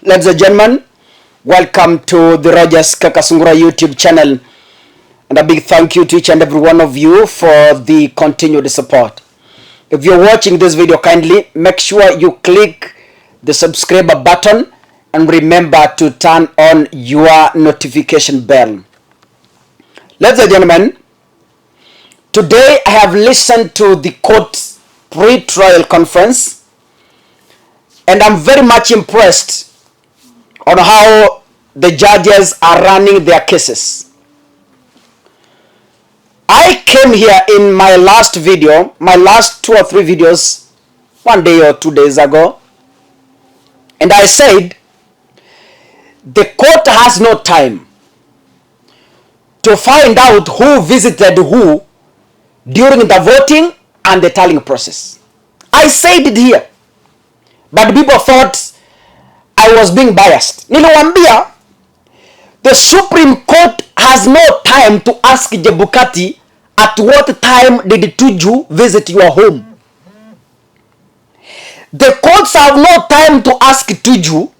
Ladies and gentlemen, welcome to the Kakasungura YouTube channel, and a big thank you to each and every one of you for the continued support. If you're watching this video, kindly make sure you click the subscribe button and remember to turn on your notification bell. Ladies and gentlemen, today I have listened to the court pre-trial conference, and I'm very much impressed on how the judges are running their cases. I came here in my last video, my last 2 or 3 videos, 1 day or 2 days ago, and I said the court has no time to find out who visited who during the voting and the tallying process. I said it here, but people thought I was being biased. Niliwaambia the Supreme Court has no time to ask Chebukati at what time did Tuju visit your home. The courts have no time to ask Tuju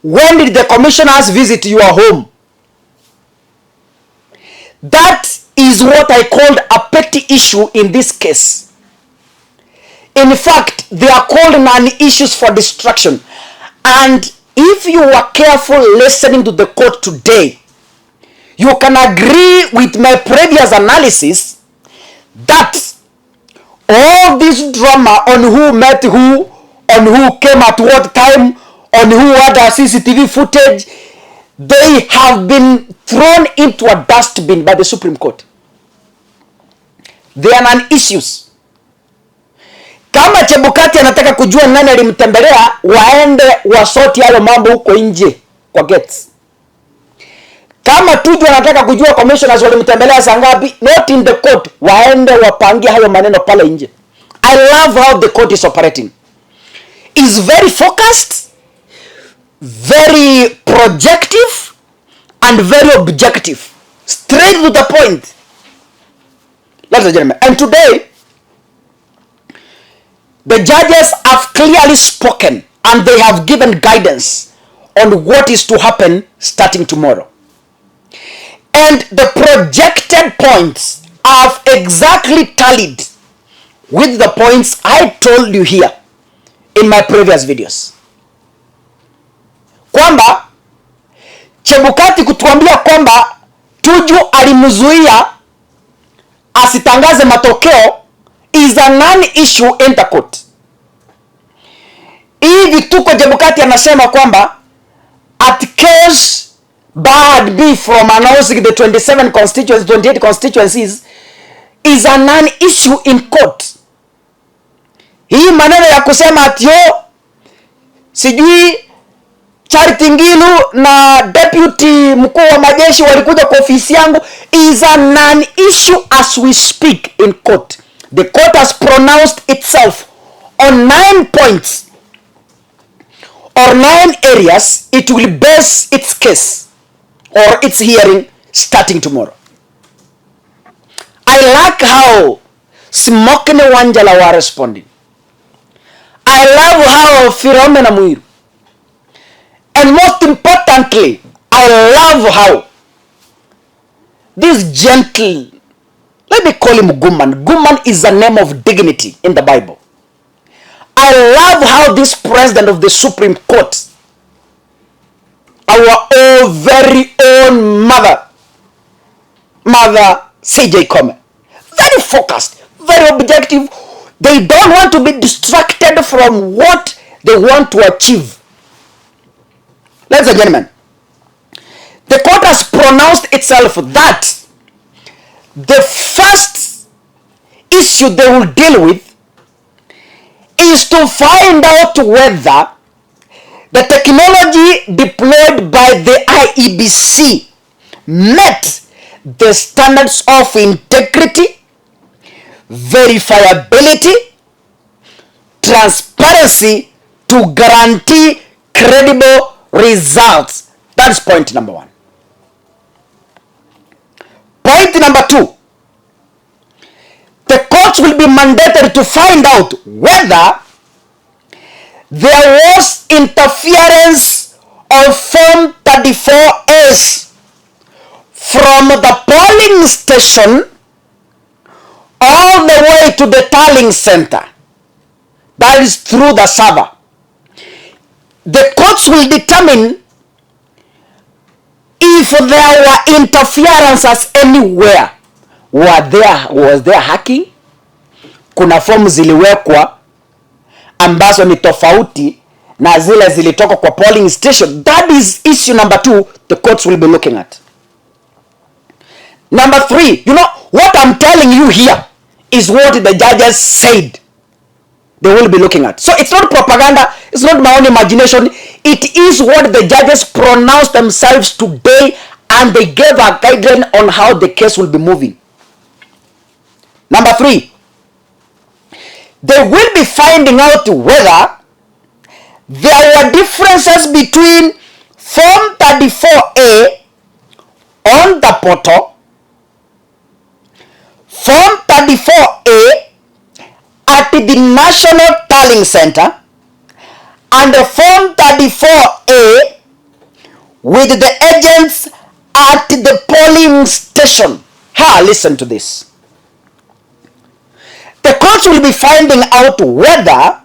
when did the commissioners visit your home. That is what I called a petty issue in this case. In fact, they are called non-issues for distraction. And if you were careful listening to the court today, you can agree with my previous analysis that all this drama on who met who, on who came at what time, on who had a CCTV footage, they have been thrown into a dustbin by the Supreme Court. They are non-issues. Kama Chebukati anataka kujua nani alimtembelea, waende wasoti hayo mambo huko nje kwa gates. Kama Tuju anataka kujua commissioners walimtembelea saa ngapi, not in the court, waende wapangie hayo maneno pale nje. I love how the court is operating. It's very focused, very projective, and very objective. Straight to the point. Ladies and gentlemen, and today, the judges have clearly spoken and they have given guidance on what is to happen starting tomorrow. And the projected points have exactly tallied with the points I told you here in my previous videos. Kwamba Chebukati kutuambia kwamba Tuju alimzuia asitangaze matokeo is a non-issue in the court. Hivi tuko Chebukati anasema kwamba at case bad B from announcing the 27 constituencies, 28 constituencies is a non-issue in court. Hii maneno ya kusema ati yo sijui Charity Ngilu na deputy mkuu wa majeshi walikuja kwa ofisi yangu is a non-issue as we speak in court. The court has pronounced itself on 9 points or 9 areas it will base its case or its hearing starting tomorrow. I like how Smokene Wanjala were responding. I love how Philomena Muiru. And most importantly, I love how this gentle, let me call him Guman. Guman is a name of dignity in the Bible. I love how this president of the Supreme Court, our own very own mother CJ Come, very focused, very objective. They don't want to be distracted from what they want to achieve. Ladies and gentlemen, the court has pronounced itself that the first issue they will deal with is to find out whether the technology deployed by the IEBC met the standards of integrity, verifiability, transparency to guarantee credible results. That's point number 1. Point number 2. The courts will be mandated to find out whether there was interference of Form 34As from the polling station all the way to the tallying center, that is through the server, the courts will determine if there were interferences anywhere. Was there hacking? Kuna fomu ziliwekwa ambazo ni tofauti na zile zilitoka kwa polling station. That is issue number 2 the courts will be looking at. Number 3, what I'm telling you here is what the judges said they will be looking at. So it's not propaganda, it's not my own imagination. It is what the judges pronounced themselves today, and they gave a guideline on how the case will be moving. Number 3, they will be finding out whether there were differences between Form 34A on the portal, Form 34A at the National Tallying Center, and the Form 34A with the agents at the polling station. Listen to this. The courts will be finding out whether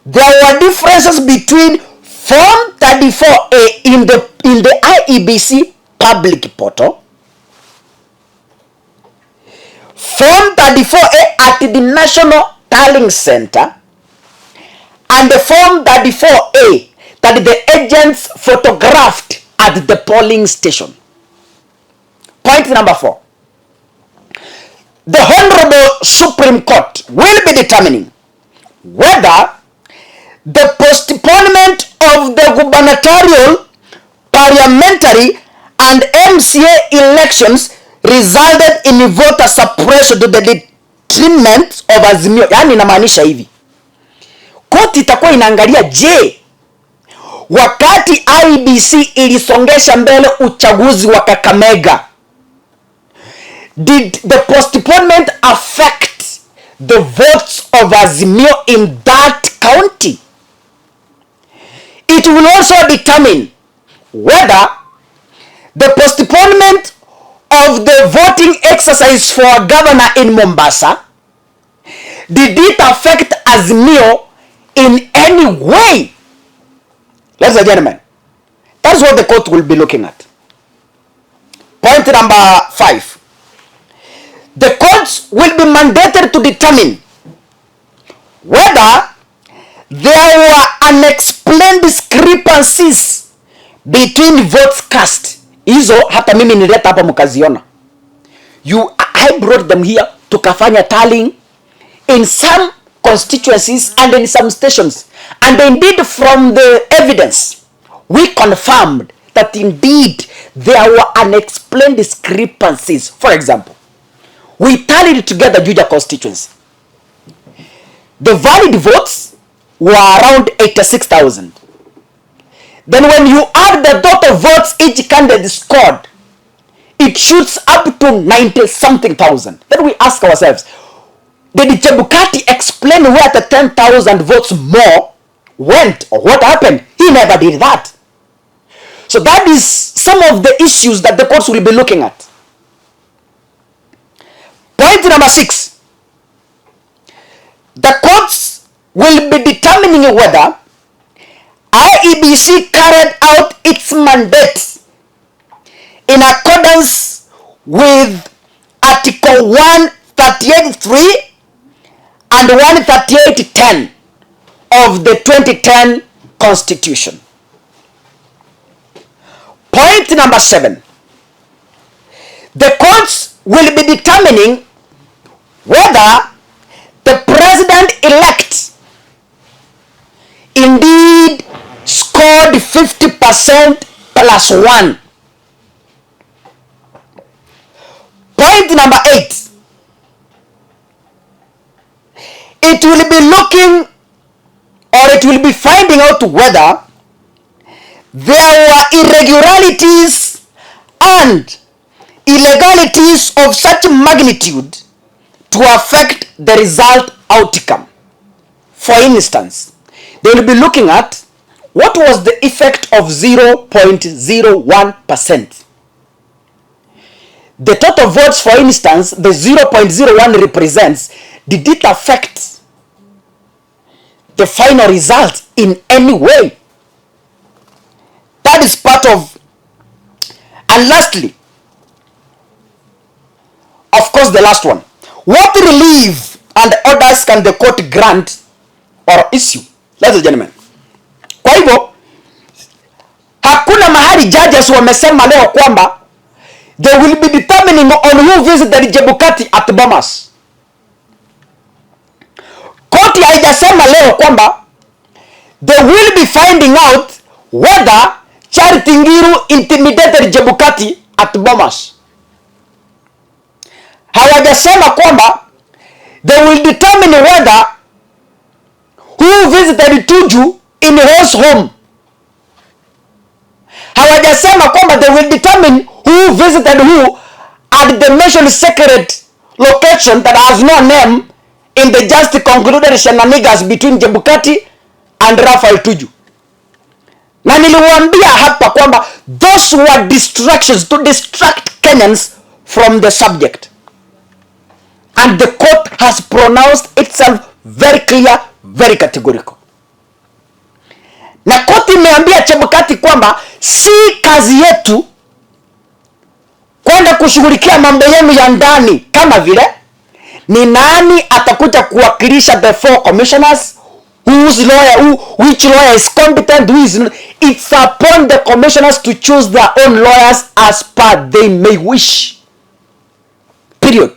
there were differences between Form 34A in the IEBC public portal, Form 34A at the National Tallying Center, and the Form 34A that the agents photographed at the polling station. Point number 4. The Honorable Supreme Court will be determining whether the postponement of the gubernatorial, parliamentary, and MCA elections resulted in voter suppression to the detriment of Azimio. Yani inamaanisha hivi, koti itakuwa inaangalia, je, wakati IEBC ilisongesha mbele uchaguzi wa Kakamega, did the postponement affect the votes of Azimio in that county? It will also determine whether the postponement of the voting exercise for a governor in Mombasa, did it affect Azimio in any way? Ladies and gentlemen, that's what the court will be looking at. Point number 5. The courts will be mandated to determine whether there were unexplained discrepancies between votes cast. Hizo hata mimi nileta hapa mkaziona. I brought them here tukafanya tallying in some constituencies and in some stations. And indeed from the evidence, we confirmed that indeed there were unexplained discrepancies. For example, we tallied together Juja constituency. The valid votes were around 86,000. Then when you add the total votes each candidate scored, it shoots up to 90-something thousand. Then we ask ourselves, did Chebukati explain where the 10,000 votes more went, or what happened? He never did that. So that is some of the issues that the courts will be looking at. Point number 6. The courts will be determining whether IEBC carried out its mandate in accordance with Article 138.3 and 138.10 of the 2010 Constitution. Point number 7. The courts will be determining whether the president-elect indeed scored 50% plus 1. Point number 8. It will be looking, or it will be finding out whether there were irregularities and illegalities of such magnitude to affect the result outcome. For instance, they will be looking at What was the effect of 0.01%? The total votes, for instance, the 0.01 represents, did it affect the final result in any way? That is part of. And lastly, of course, the last one. What relief and orders can the court grant or issue? Ladies and gentlemen. Kwa hivyo, hakuna mahali judges wamesema leo kwamba they will be determining on who visited Chebukati at Bomas. Koti haijasema leo kwamba they will be finding out whether Charity Ngilu intimidated Chebukati at Bomas. Hawajasema kwamba they will determine whether who visited Tuju in his home. Hawajasema kwamba they will determine who visited who at the mentioned secret location that has no name in the just concluded shenanigans between Chebukati and Raphael Tuju. Na niliwaambia hapa kwamba those were distractions to distract Kenyans from the subject. And the court has pronounced itself very clear, very categorical. Na koti imeambia Chebukati kwamba si kazi yetu kwenda kushughulikia mambo yenu ya ndani, kama vile ni nani atakuja kuwakilisha the four commissioners, which lawyer is competent, who is not. It's upon the commissioners to choose their own lawyers as per they may wish. Period.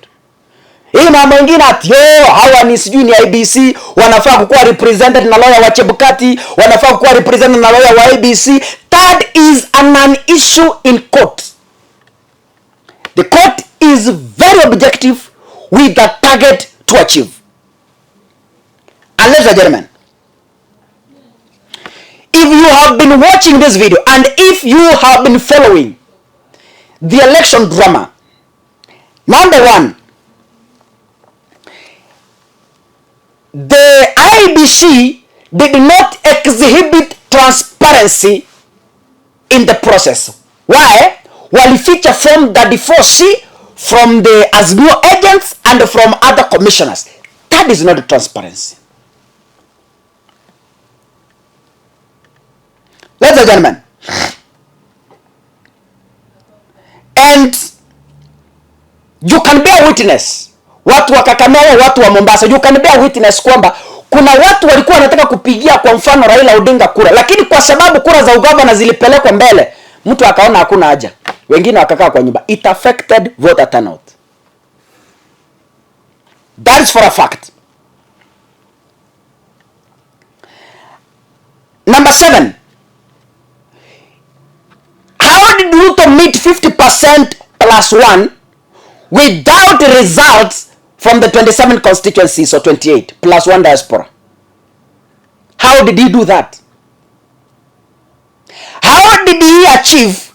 Hii mambo mengine ati hawa ni sijui ni IBC wanafaa kuwa represented na lawyer wa Chebukati, wanafaa kuwa represented na lawyer wa IBC. That is an issue in court. The court is very objective with a target to achieve. And ladies and gentlemen, if you have been watching this video and if you have been following the election drama, number one, the IBC did not exhibit transparency in the process. Why? Walificha form 34C from the Azimio agents and from other commissioners. That is not transparency. Ladies and gentlemen, and you can bear witness, watu wa Kakamega, watu wa Mombasa, you can bear witness kwamba kuna watu walikuwa wanataka kupigia kwa mfano Raila Odinga kura, lakini kwa sababu kura za ugavana zilipelekwa mbele, mtu akaona hakuna haja, wengine wakakaa kwa nyumba. It affected voter turnout. That is for a fact. Number 7. How did Ruto meet 50% plus 1 without results from the 27 constituencies or 28 plus 1 diaspora? How did he do that? How did he achieve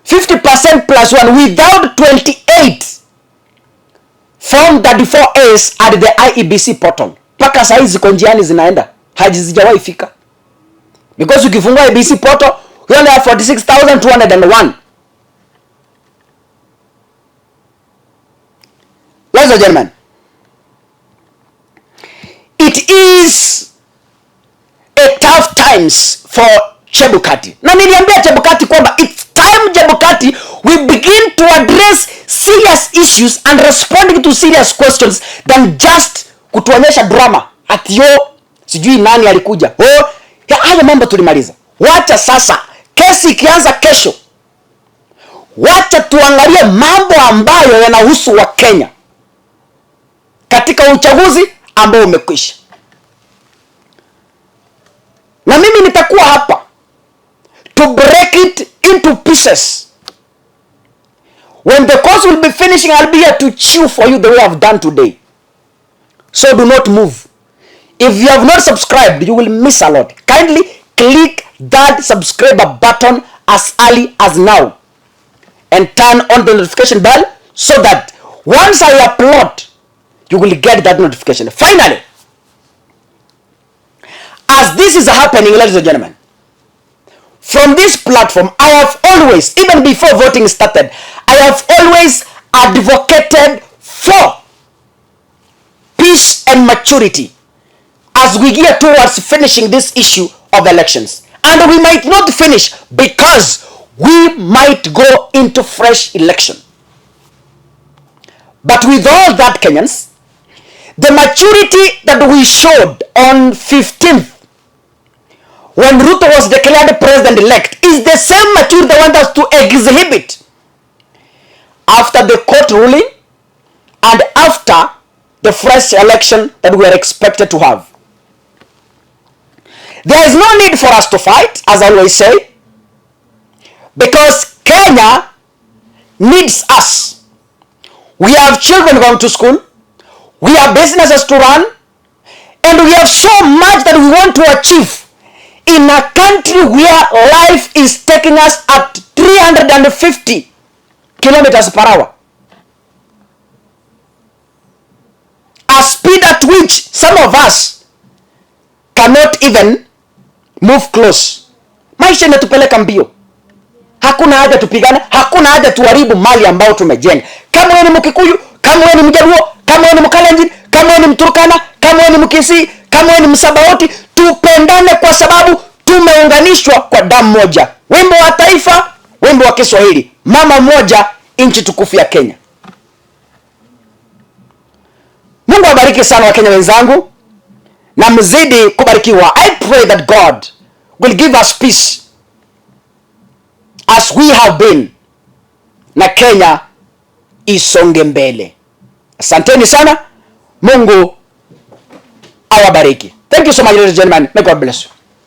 50% plus 1 without 28 Form 34As at the IEBC portal? Paka saa hizi ziko njiani zinaenda, hazijawahi fika. Because ukifungua IEBC portal, we only have 46,201. Ladies and gentlemen, it is a tough times for Chebukati. Na niliambia Chebukati kwamba it's time Chebukati we begin to address serious issues and responding to serious questions than just kutuonyesha drama. Ati sijui nani alikuja. Haya mambo tulimaliza. Wacha sasa kesi ikianza kesho, wacha tuangalie mambo ambayo yanahusu wa Kenya katika uchaguzi ambao umekwisha. Na mimi nitakuwa hapa to break it into pieces. When the course will be finishing, I'll be here to chew for you the way I've done today. So do not move. If you have not subscribed, you will miss a lot. Kindly click that subscribe button as early as now and turn on the notification bell so that once I upload, you will get that notification. Finally, as this is happening, ladies and gentlemen, from this platform, I have always, even before voting started, I have always advocated for peace and maturity as we gear towards finishing this issue of elections. And we might not finish because we might go into fresh election. But with all that, Kenyans, the maturity that we showed on 15th when Ruto was declared president-elect is the same maturity they want us to exhibit after the court ruling and after the fresh election that we are expected to have. There is no need for us to fight, as I always say, because Kenya needs us. We have children going to school, we have businesses to run, and we have so much that we want to achieve in a country where life is taking us at 350 kilometers per hour. A speed at which some of us cannot even move close. Maisha inatupeleka mbio. Hakuna haja tupigane, hakuna haja tuharibu mali ambao tumejenga. Kama wewe ni Mkikuyu, kama wewe ni Mjaluo, kama wewe ni Mkalenjin, kama wewe ni Mturkana, kama wewe ni Mkisii, kama wewe ni Msabawoti, tupendane kwa sababu tumeunganishwa kwa damu moja. Wimbo wa taifa, wimbo wa Kiswahili. Mama moja, nchi tukufu ya Kenya. Mungu awabariki sana Wakenya wenzangu na mzidi kubarikiwa. I pray that God will give us peace as we have been, na Kenya isonge mbele. Asanteni sana. Mungu awabariki. Thank you so much, ladies and gentlemen. May God bless you.